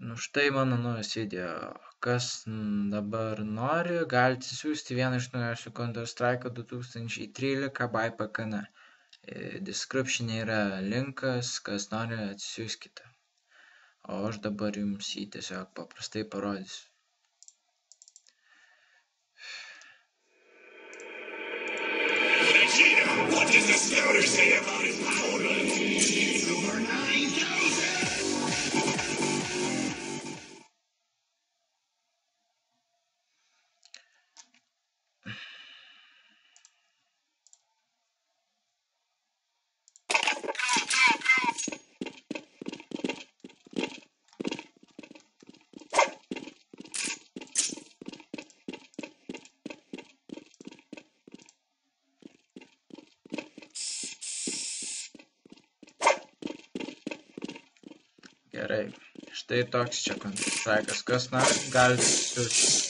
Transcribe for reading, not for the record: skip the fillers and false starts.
Nu štai mano naujas video. Kas dabar nori, galite siūsti vieną iš naujausių Counter-Strike 2013 by PKN. Description yra linkas, kas nori atsisiųskite. O aš dabar jums jį tiesiog paprastai parodysiu. What does the scouter say about his power? Over 9,000! Gerai, štai toks čia Counter-Strike'as, kas nori, galite siųsti.